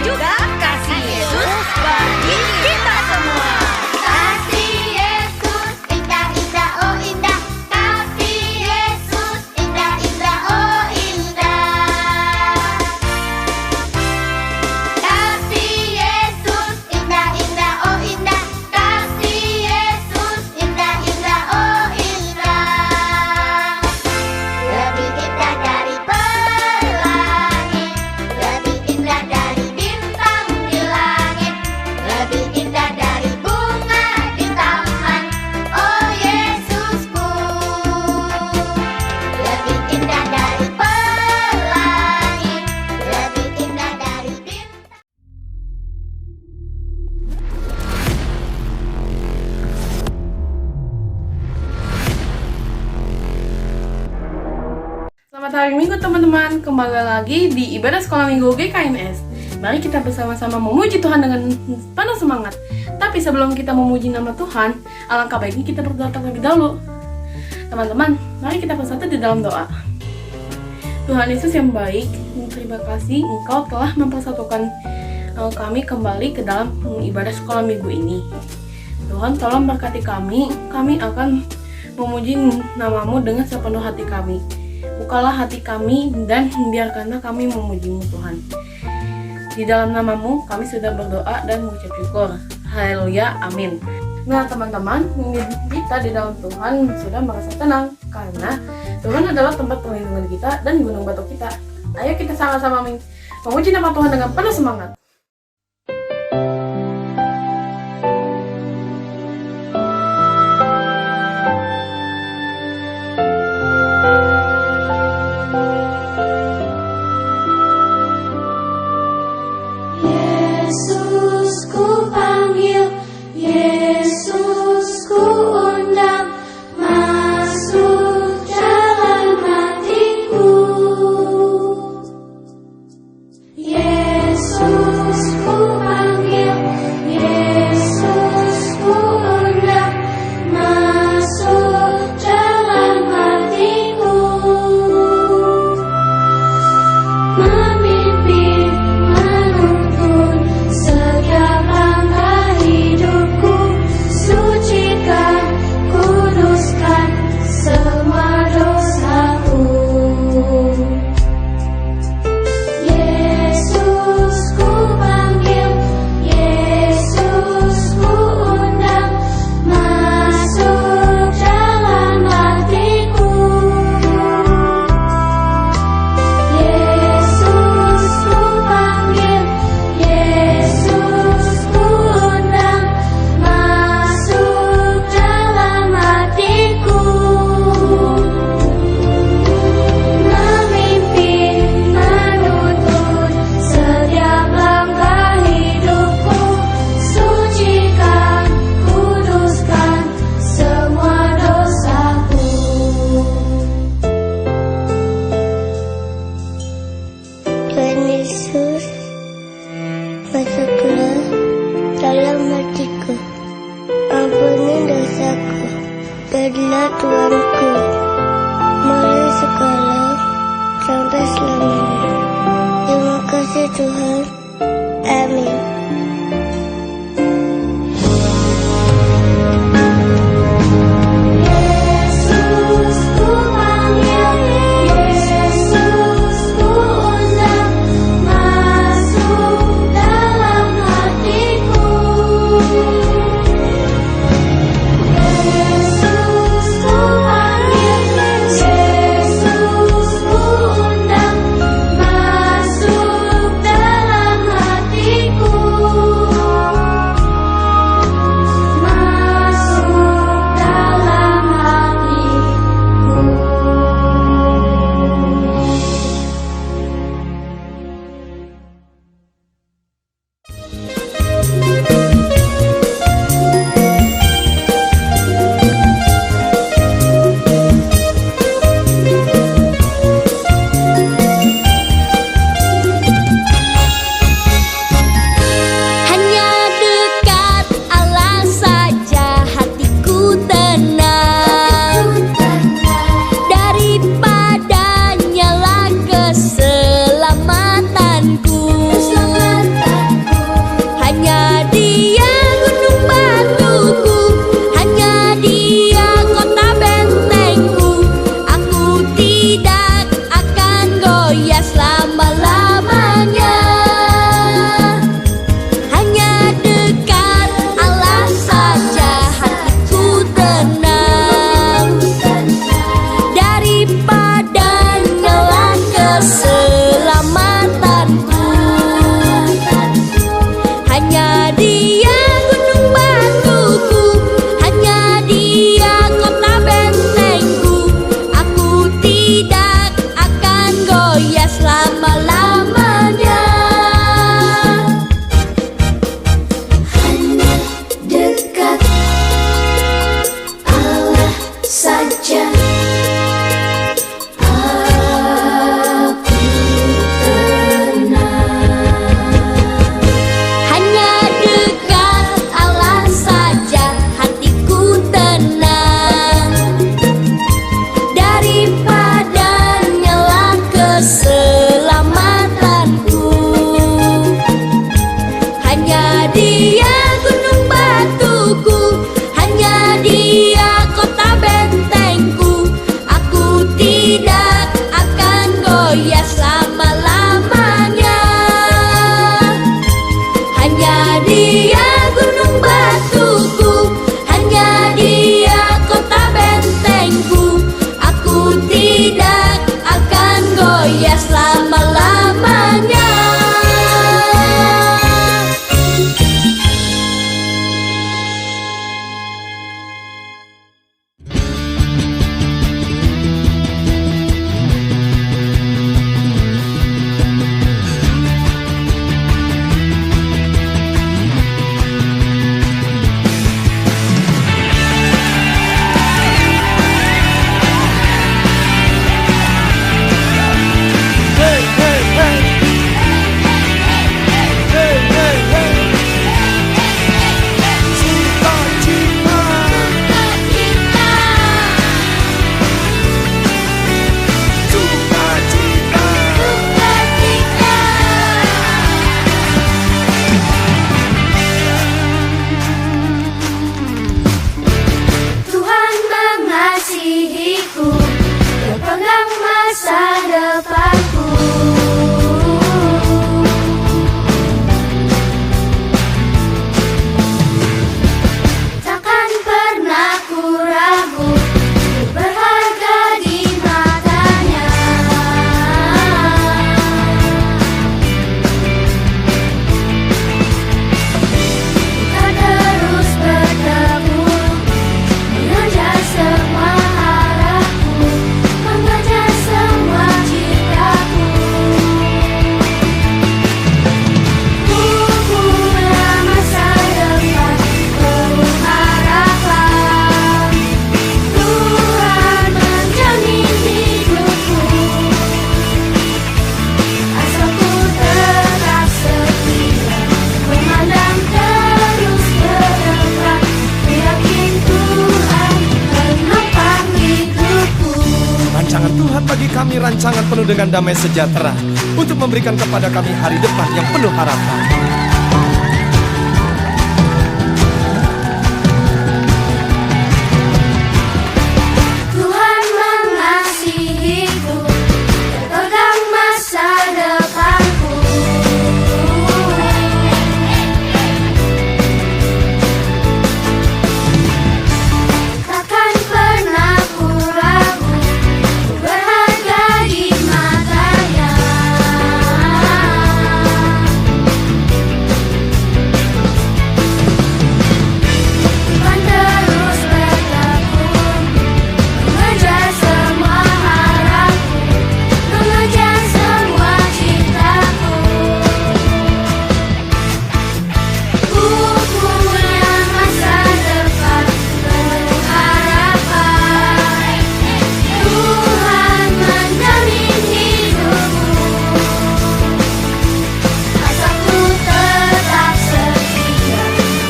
juga kasih Yesus bagi kita semua. Kasih Yesus indah-indah, oh indah. Kasih Yesus indah-indah, oh indah. Kasih Yesus indah-indah, oh indah. Kasih Yesus indah-indah, oh indah. Lebih indah dari pelangi, lebih indah dari bintang di langit, lebih indah dari bunga di taman. Oh Yesusku, lebih indah dari pelangi, lebih indah dari bintang. Selamat hari Minggu teman-teman, kembali lagi di ibadah sekolah minggu GKMS. Mari kita bersama-sama memuji Tuhan dengan penuh semangat. Tapi sebelum kita memuji nama Tuhan, alangkah baiknya kita berdoa terlebih dahulu. Teman-teman, mari kita bersatu di dalam doa. Tuhan Yesus yang baik, terima kasih Engkau telah mempersatukan kami kembali ke dalam ibadah sekolah minggu ini. Tuhan tolong berkati kami akan memuji namamu dengan sepenuh hati kami. Bukalah hati kami dan biarkanlah kami memuji-Mu Tuhan. Di dalam namamu kami sudah berdoa dan mengucap syukur. Haleluya, amin. Nah teman-teman, kita di dalam Tuhan sudah merasa tenang karena Tuhan adalah tempat perlindungan kita dan gunung batu kita. Ayo kita sama-sama memuji nama Tuhan dengan penuh semangat. Yesus ku panggil, Yesus ku undang, masuk dalam hatiku. Yesus ku panggil, Yesus ku undang, masuk dalam hatiku. Memimpin, menuntun setiap langkah hidupku, sucikan, kuduskan semua dosaku. Yesus ku panggil, Yesus ku undang, masuk dalam hatiku. Yesus ku panggil, Yesus ku undang, masuk dalam hatiku. Memimpin, menuntun setiap langkah hidupku, sucikan, kuduskan semua dosaku. Tuhan Yesus, masuklah dalam hatiku, ampuni dosaku, jadilah Tuanku, mulai sekarang sampai selamanya. Terima kasih Tuhan, amin. Yesus ku panggil, Yesus ku undang, masuk dalam hatiku. Yesus ku panggil, Yesus ku undang, masuk dalam hatiku. kami rancangan penuh dengan damai sejahtera, untuk memberikan kepada kami hari depan yang penuh harapan. Tuhan mengasihiku, terpegang masa depanku. Takkan pernah ku ragu, ku berharga di matanya. Tuhan terus bertekun, mengejar semua harapku, mengejar semua cintaku. Ku punya masa depan penuh harapan. Tuhan menjamin hidupku, asalku tetap setia,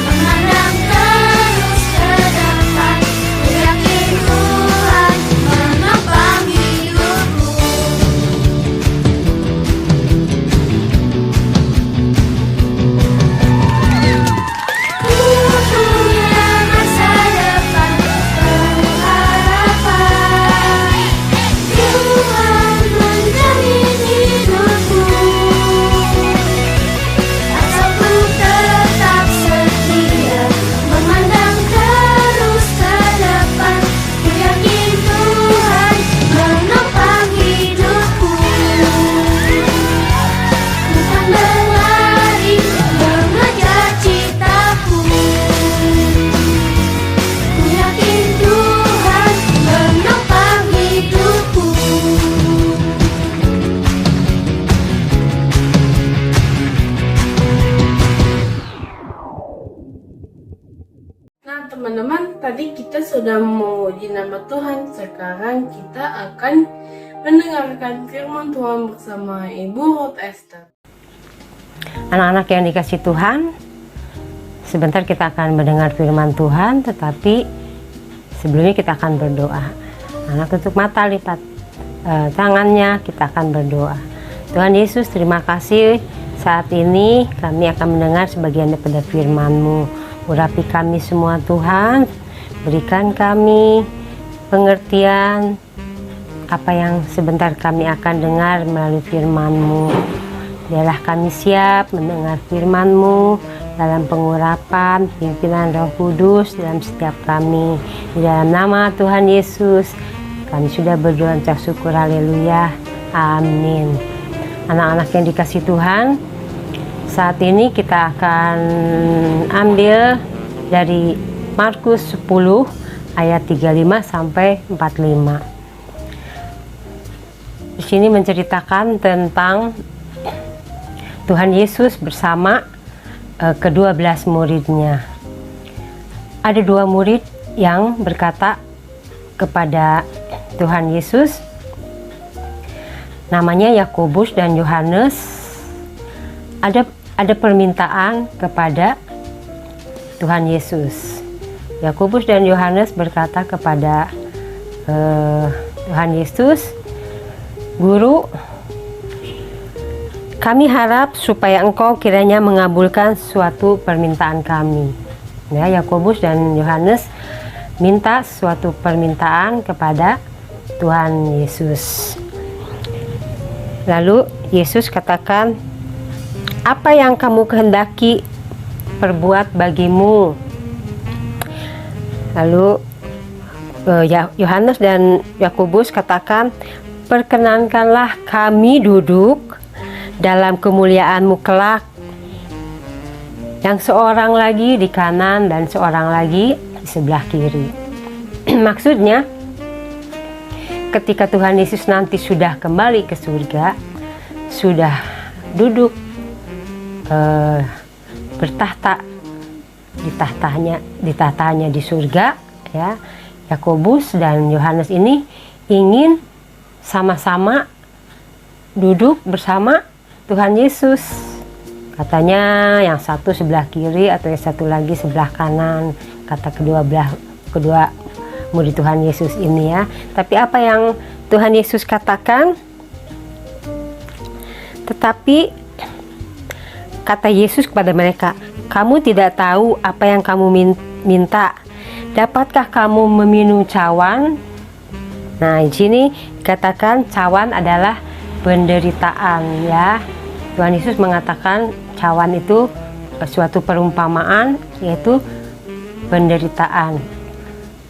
memandang terus ke depan. Ku yakin Tuhan menopang hidupku. Ku punya masa depan penuh harapan. Tuhan menjamin hidupku, asalku tetap setia, memandang terus ke depan. Ku yakin Tuhan menopang hidupku. Tuhan berlari mengejar citaku. Ku yakin Tuhan menopang hidupku. Nah teman-teman, tadi kita sudah memuji nama Tuhan. Sekarang kita akan mendengarkan firman Tuhan bersama Ibu Ruth Esther. Anak-anak yang dikasih Tuhan, sebentar kita akan mendengar firman Tuhan, tetapi sebelumnya kita akan berdoa. Anak tutup mata, lipat tangannya, kita akan berdoa. Tuhan Yesus, terima kasih saat ini kami akan mendengar sebagian daripada firman-Mu. Urapi kami semua Tuhan, berikan kami pengertian apa yang sebentar kami akan dengar melalui firman-Mu. Biarlah kami siap mendengar firman-Mu dalam pengurapan, pimpinan Roh Kudus dalam setiap kami. Di dalam nama Tuhan Yesus, kami sudah berdoa ucap syukur, haleluya, amin. Anak-anak yang dikasih Tuhan, saat ini kita akan ambil dari Markus 10 ayat 35 sampai 45. Di sini menceritakan tentang Tuhan Yesus bersama ke-12 muridnya. Ada 2 murid yang berkata kepada Tuhan Yesus, namanya Yakobus dan Yohanes. Ada permintaan kepada Tuhan Yesus. Yakobus dan Yohanes berkata kepada Tuhan Yesus, Guru, kami harap supaya Engkau kiranya mengabulkan suatu permintaan kami. Ya, Yakobus dan Yohanes minta suatu permintaan kepada Tuhan Yesus. Lalu Yesus katakan, apa yang kamu kehendaki perbuat bagimu? Lalu Yohanes dan Yakobus katakan, perkenankanlah kami duduk dalam kemuliaan-Mu kelak, yang seorang lagi di kanan dan seorang lagi di sebelah kiri. Maksudnya, ketika Tuhan Yesus nanti sudah kembali ke surga, sudah duduk bertahta di tahtanya di surga, ya, Yakobus dan Yohanes ini ingin sama-sama duduk bersama Tuhan Yesus. Katanya yang satu sebelah kiri atau yang satu lagi sebelah kanan, kata kedua murid Tuhan Yesus ini, ya. Tapi apa yang Tuhan Yesus katakan, tetapi kata Yesus kepada mereka, kamu tidak tahu apa yang kamu minta. Dapatkah kamu meminum cawan? Nah, di sini dikatakan cawan adalah penderitaan, ya. Tuhan Yesus mengatakan cawan itu suatu perumpamaan, yaitu penderitaan.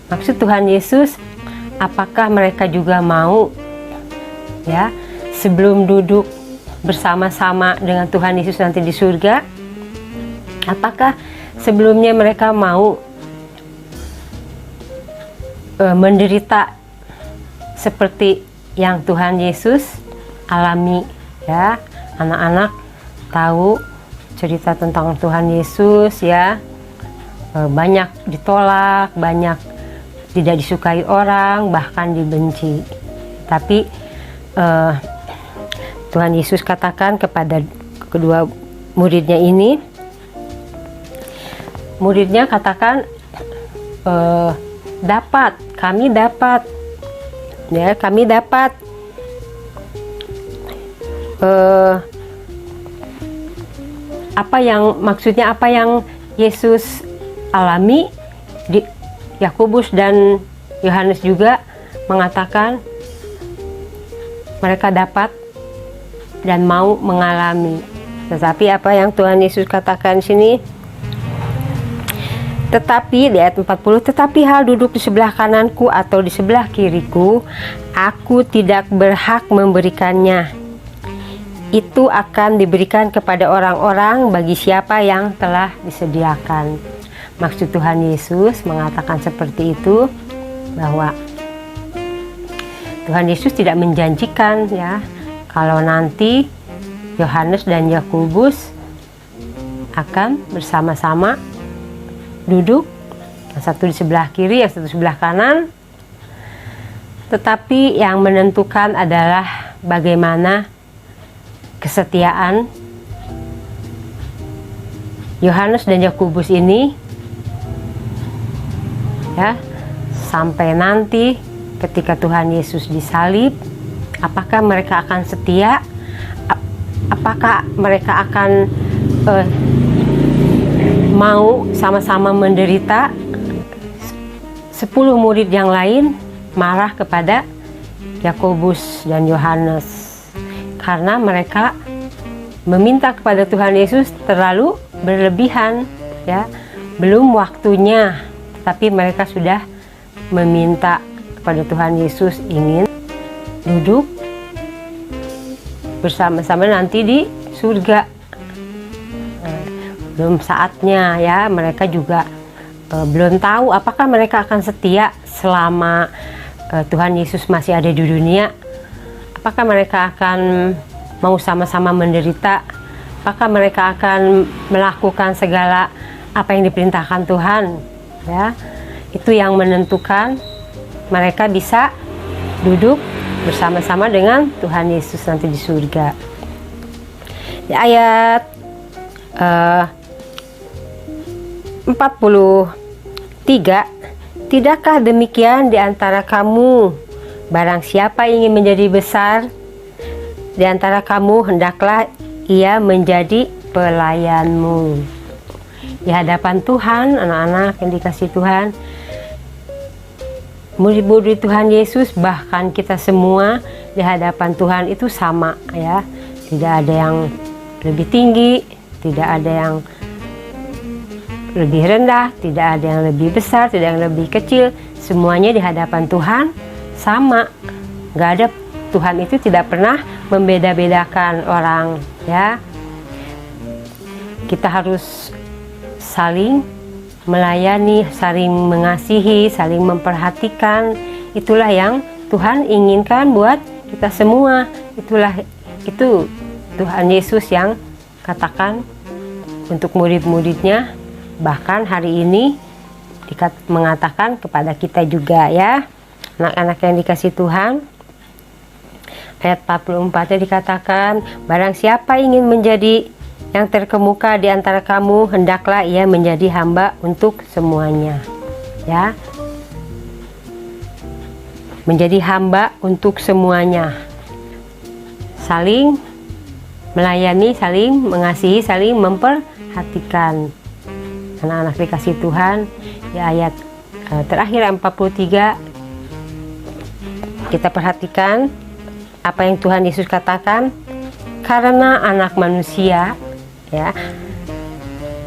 Maksud Tuhan Yesus, apakah mereka juga mau, ya, sebelum duduk bersama-sama dengan Tuhan Yesus nanti di surga, apakah sebelumnya mereka mau menderita seperti yang Tuhan Yesus alami, ya. Anak-anak tahu cerita tentang Tuhan Yesus, ya, banyak ditolak, banyak tidak disukai orang, bahkan dibenci. Tapi Tuhan Yesus katakan kepada kedua muridnya ini, muridnya katakan, kami dapat, ya, kami dapat maksudnya apa yang Yesus alami. Yakobus dan Yohanes juga mengatakan mereka dapat dan mau mengalami. Tetapi apa yang Tuhan Yesus katakan sini? Tetapi di ayat 40, tetapi hal duduk di sebelah kananku atau di sebelah kiriku, aku tidak berhak memberikannya. Itu akan diberikan kepada orang-orang bagi siapa yang telah disediakan. Maksud Tuhan Yesus mengatakan seperti itu, bahwa Tuhan Yesus tidak menjanjikan, ya, kalau nanti Yohanes dan Yakobus akan bersama-sama duduk, yang satu di sebelah kiri, yang satu di sebelah kanan. Tetapi yang menentukan adalah bagaimana kesetiaan Yohanes dan Yakobus ini, ya, sampai nanti ketika Tuhan Yesus disalib. Apakah mereka akan setia? Apakah mereka akan mau sama-sama menderita? 10 murid yang lain marah kepada Yakobus dan Yohanes karena mereka meminta kepada Tuhan Yesus terlalu berlebihan, ya. Belum waktunya, tapi mereka sudah meminta kepada Tuhan Yesus ingin duduk bersama-sama nanti di surga. Belum saatnya, ya. Mereka juga belum tahu apakah mereka akan setia selama Tuhan Yesus masih ada di dunia. Apakah mereka akan mau sama-sama menderita? Apakah mereka akan melakukan segala apa yang diperintahkan Tuhan, ya? Itu yang menentukan mereka bisa duduk bersama-sama dengan Tuhan Yesus nanti di surga. Di ayat 43, tidakkah demikian di antara kamu? Barang siapa ingin menjadi besar di antara kamu, hendaklah ia menjadi pelayanmu. Di hadapan Tuhan, anak-anak yang dikasihi Tuhan, murid-murid Tuhan Yesus, bahkan kita semua di hadapan Tuhan itu sama, ya. Tidak ada yang lebih tinggi, tidak ada yang lebih rendah, tidak ada yang lebih besar, tidak ada yang lebih kecil. Semuanya di hadapan Tuhan sama. Gak ada, Tuhan itu tidak pernah membeda-bedakan orang, ya. Kita harus saling melayani, saling mengasihi, saling memperhatikan. Itulah yang Tuhan inginkan buat kita semua. Itu Tuhan Yesus yang katakan untuk murid-muridnya. Bahkan hari ini mengatakan kepada kita juga, ya, anak-anak yang dikasihi Tuhan. Ayat 44-nya dikatakan, barang siapa ingin menjadi yang terkemuka di antara kamu, hendaklah ia menjadi hamba untuk semuanya, ya. menjadi hamba untuk semuanya, saling melayani, saling mengasihi, saling memperhatikan. Anak-anak dikasih Tuhan, di ayat terakhir 43 kita perhatikan apa yang Tuhan Yesus katakan, karena anak manusia, ya,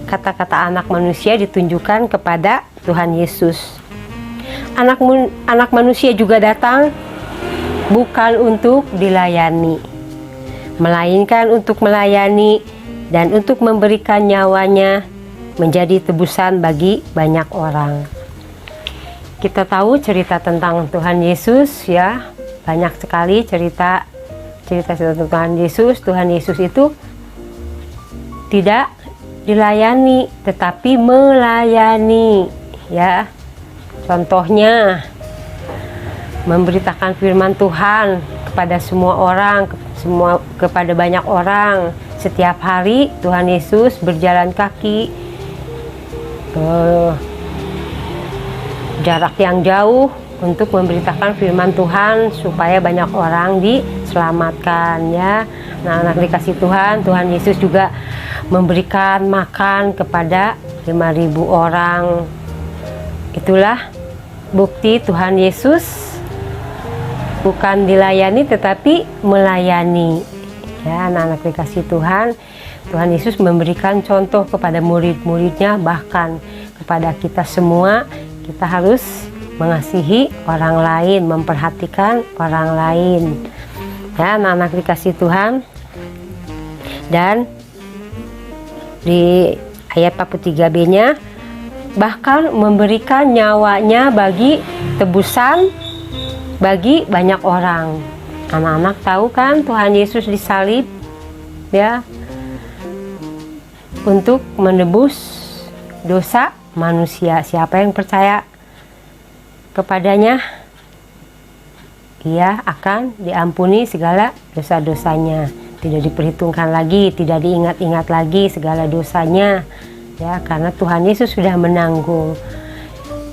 kata-kata anak manusia ditunjukkan kepada Tuhan Yesus. Anak manusia juga datang bukan untuk dilayani, melainkan untuk melayani dan untuk memberikan nyawanya menjadi tebusan bagi banyak orang. Kita tahu cerita tentang Tuhan Yesus, ya, banyak sekali cerita tentang Tuhan Yesus. Tuhan Yesus itu tidak dilayani tetapi melayani, ya. Contohnya memberitakan firman Tuhan kepada semua orang, kepada banyak orang. Setiap hari Tuhan Yesus berjalan kaki jarak yang jauh untuk memberitakan firman Tuhan supaya banyak orang diselamatkan, ya. Nah, anak dikasih Tuhan, Tuhan Yesus juga memberikan makan kepada 5.000 orang. Itulah bukti Tuhan Yesus bukan dilayani tetapi melayani, ya. Anak-anak dikasih Tuhan, Tuhan Yesus memberikan contoh kepada murid-muridnya, bahkan kepada kita semua. Kita harus mengasihi orang lain, memperhatikan orang lain, ya, anak-anak dikasih Tuhan. Dan di ayat 43b-nya, bahkan memberikan nyawanya bagi tebusan bagi banyak orang. Anak-anak tahu kan Tuhan Yesus disalib, ya, untuk menebus dosa manusia. Siapa yang percaya kepadanya, ia akan diampuni segala dosa-dosanya. Tidak diperhitungkan lagi, tidak diingat-ingat lagi segala dosanya, ya, karena Tuhan Yesus sudah menanggung.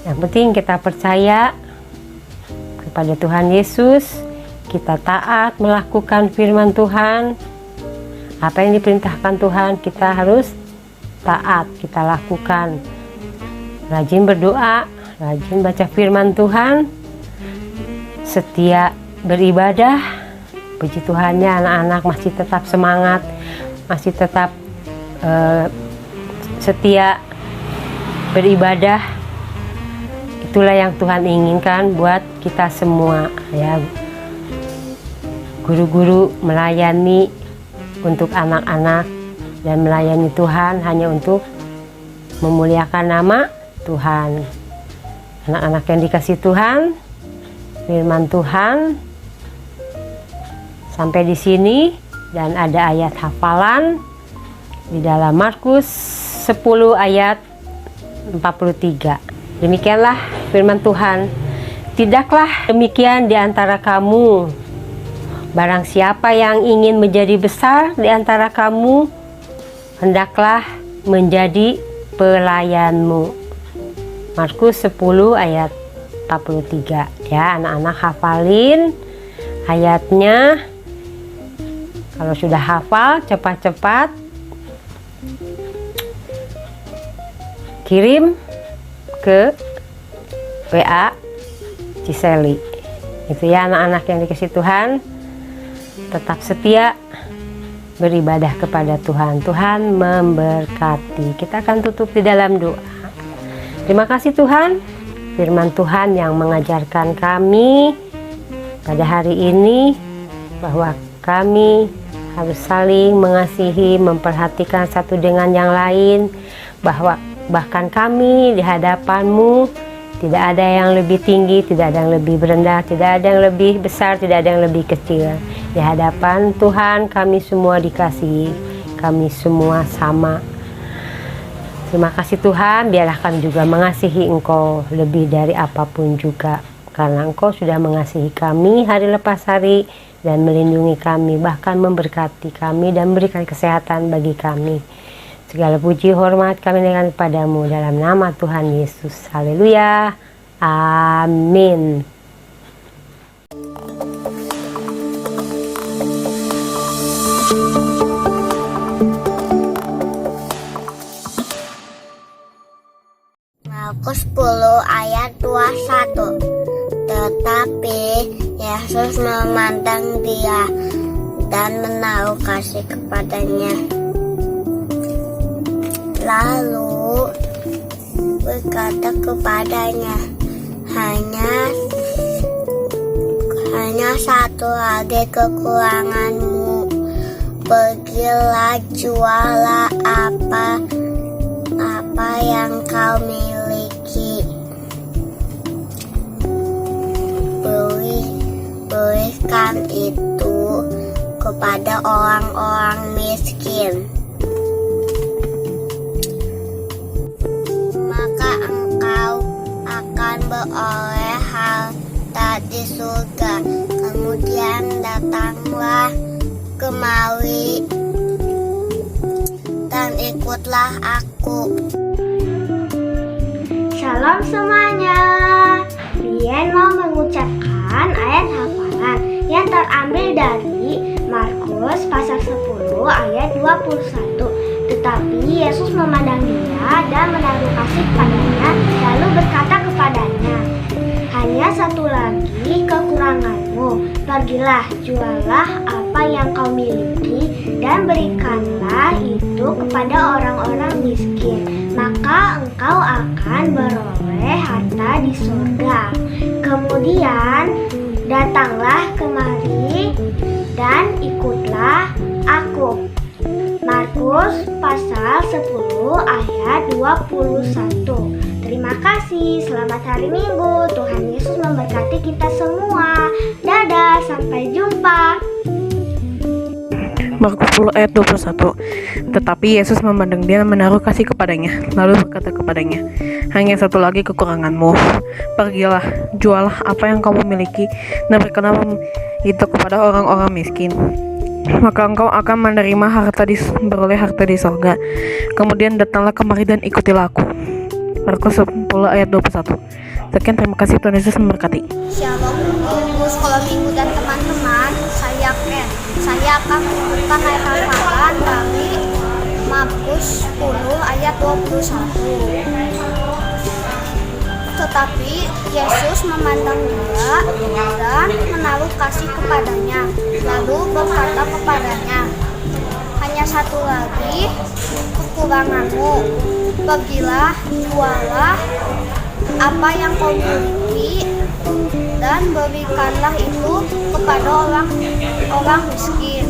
Yang penting kita percaya kepada Tuhan Yesus, kita taat melakukan firman Tuhan. Apa yang diperintahkan Tuhan kita harus taat, kita lakukan. Rajin berdoa, rajin baca firman Tuhan, setia beribadah. Puji Tuhannya, anak-anak masih tetap semangat, masih tetap setia beribadah. Itulah yang Tuhan inginkan buat kita semua, ya. Guru-guru melayani untuk anak-anak dan melayani Tuhan hanya untuk memuliakan nama Tuhan. Anak-anak yang dikasih Tuhan, firman Tuhan sampai di sini, dan ada ayat hafalan di dalam Markus 10 ayat 43. Demikianlah firman Tuhan. Tidaklah demikian di antara kamu. Barang siapa yang ingin menjadi besar di antara kamu, hendaklah menjadi pelayanmu. Markus 10 ayat 43, ya. Anak-anak hafalin ayatnya. Kalau sudah hafal, cepat-cepat kirim ke WA Ciseli. Itu, ya, anak-anak yang dikasih Tuhan. Tetap setia beribadah kepada Tuhan. Tuhan memberkati. Kita akan tutup di dalam doa. Terima kasih Tuhan, firman Tuhan yang mengajarkan kami pada hari ini bahwa kami harus saling mengasihi, memperhatikan satu dengan yang lain, bahwa bahkan kami di hadapan-Mu tidak ada yang lebih tinggi, tidak ada yang lebih rendah, tidak ada yang lebih besar, tidak ada yang lebih kecil. Di hadapan Tuhan kami semua dikasihi, kami semua sama. Terima kasih Tuhan, biarlah kami juga mengasihi Engkau lebih dari apapun juga, karena Engkau sudah mengasihi kami hari lepas hari dan melindungi kami, bahkan memberkati kami dan memberikan kesehatan bagi kami. Segala puji hormat kami naikkan kepadamu dalam nama Tuhan Yesus. Haleluya. Amin. Markus 10 ayat 21. Tetapi Yesus memandang dia dan menaruh kasih kepadanya. Lalu berkata kepadanya, hanya satu lagi kekuranganmu. Pergilah, jualah apa yang kau miliki, berikan itu kepada orang-orang miskin, maka engkau akan beroleh harta di surga. Kemudian datanglah kemari dan ikutlah aku. Shalom semuanya. Bien mau mengucapkan ayat hafalan yang terambil dari Markus pasal 10 ayat 21. Tetapi Yesus memandang dia dan menaruh kasih kepadanya, lalu berkata kepadanya, hanya satu lagi kekuranganmu. Pergilah, jualah apa yang kau miliki dan berikanlah itu kepada orang-orang miskin, maka engkau akan beroleh harta di surga. Kemudian datanglah kemari dan ikutlah aku. Markus pasal 10 ayat 21. Terima kasih, selamat hari Minggu. Tuhan Yesus memberkati kita semua. Dadah, sampai jumpa. Markus 10 ayat 21. Tetapi Yesus memandang dia dan menaruh kasih kepadanya, lalu berkata kepadanya, hanya satu lagi kekuranganmu. Pergilah, jualah apa yang kamu miliki dan berikanlah itu kepada orang-orang miskin, maka engkau akan menerima beroleh harta di sorga. Kemudian datanglah kemari dan ikutilah aku. Markus 10 ayat 21. Sekian, terima kasih, Tuhan Yesus memberkati. Shalom Ibu sekolah minggu dan teman-teman, saya Ken. Saya akan membuka ayat hafalan dari Markus 10 ayat 21. Tetapi Yesus memandang dia dan menaruh kasih kepadanya, lalu berkata kepadanya, hanya satu lagi kekuranganmu. Pergilah, jualah apa yang kau miliki dan berikanlah itu kepada orang miskin,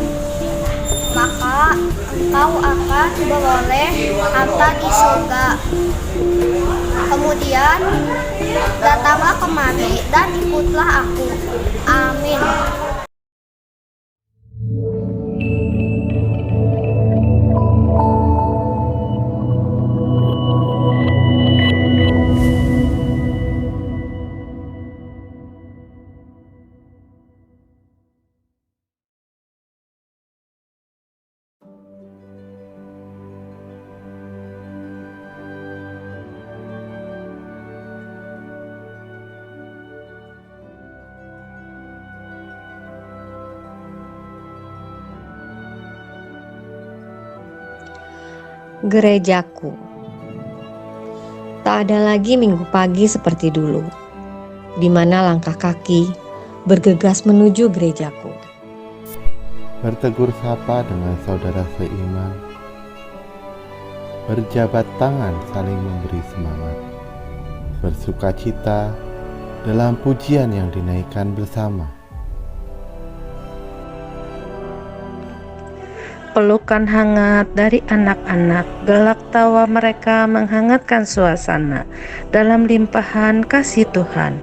maka engkau akan beroleh harta di surga. Kemudian datanglah kemari dan ikutlah aku. Amin. Gerejaku. Tak ada lagi minggu pagi seperti dulu, di mana langkah kaki bergegas menuju gerejaku. Bertegur sapa dengan saudara seiman, berjabat tangan saling memberi semangat, bersukacita dalam pujian yang dinaikkan bersama. Pelukan hangat dari anak-anak, gelak tawa mereka menghangatkan suasana dalam limpahan kasih Tuhan.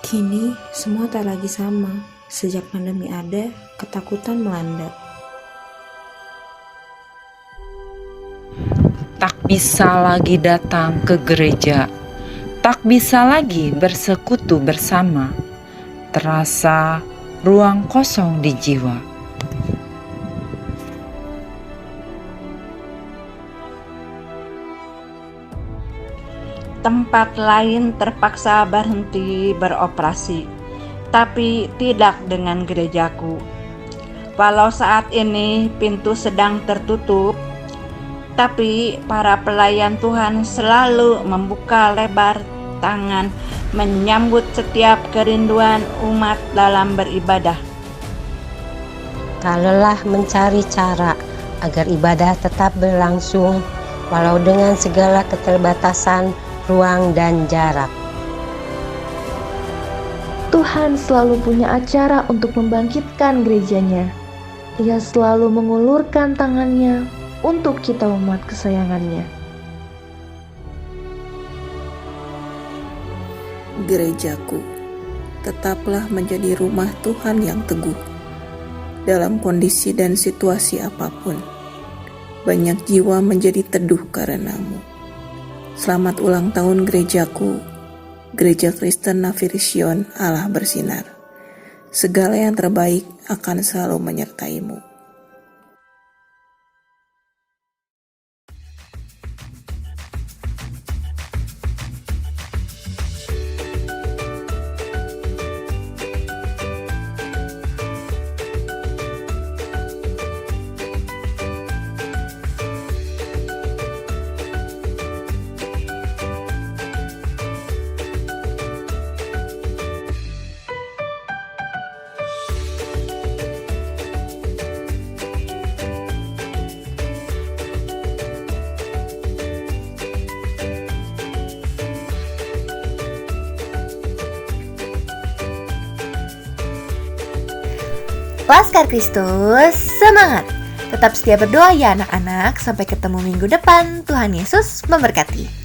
Kini semua tak lagi sama. Sejak pandemi ada, ketakutan melanda. Tak bisa lagi datang ke gereja, tak bisa lagi bersekutu bersama. Terasa ruang kosong di jiwa. Tempat lain terpaksa berhenti beroperasi, tapi tidak dengan gerejaku. Walau saat ini pintu sedang tertutup, Tapi para pelayan Tuhan selalu membuka lebar tangan menyambut setiap kerinduan umat dalam beribadah. Tak lelah mencari cara agar ibadah tetap berlangsung walau dengan segala keterbatasan ruang dan jarak. Tuhan selalu punya acara untuk membangkitkan gerejanya. Ia selalu mengulurkan tangannya untuk kita umat kesayangannya. Gerejaku, tetaplah menjadi rumah Tuhan yang teguh. Dalam kondisi dan situasi apapun, banyak jiwa menjadi teduh karenamu. Selamat ulang tahun gerejaku, Gereja Kristen Navirision Allah Bersinar. Segala yang terbaik akan selalu menyertaimu. Laskar Kristus, semangat! Tetap setia berdoa ya anak-anak, sampai ketemu minggu depan. Tuhan Yesus memberkati.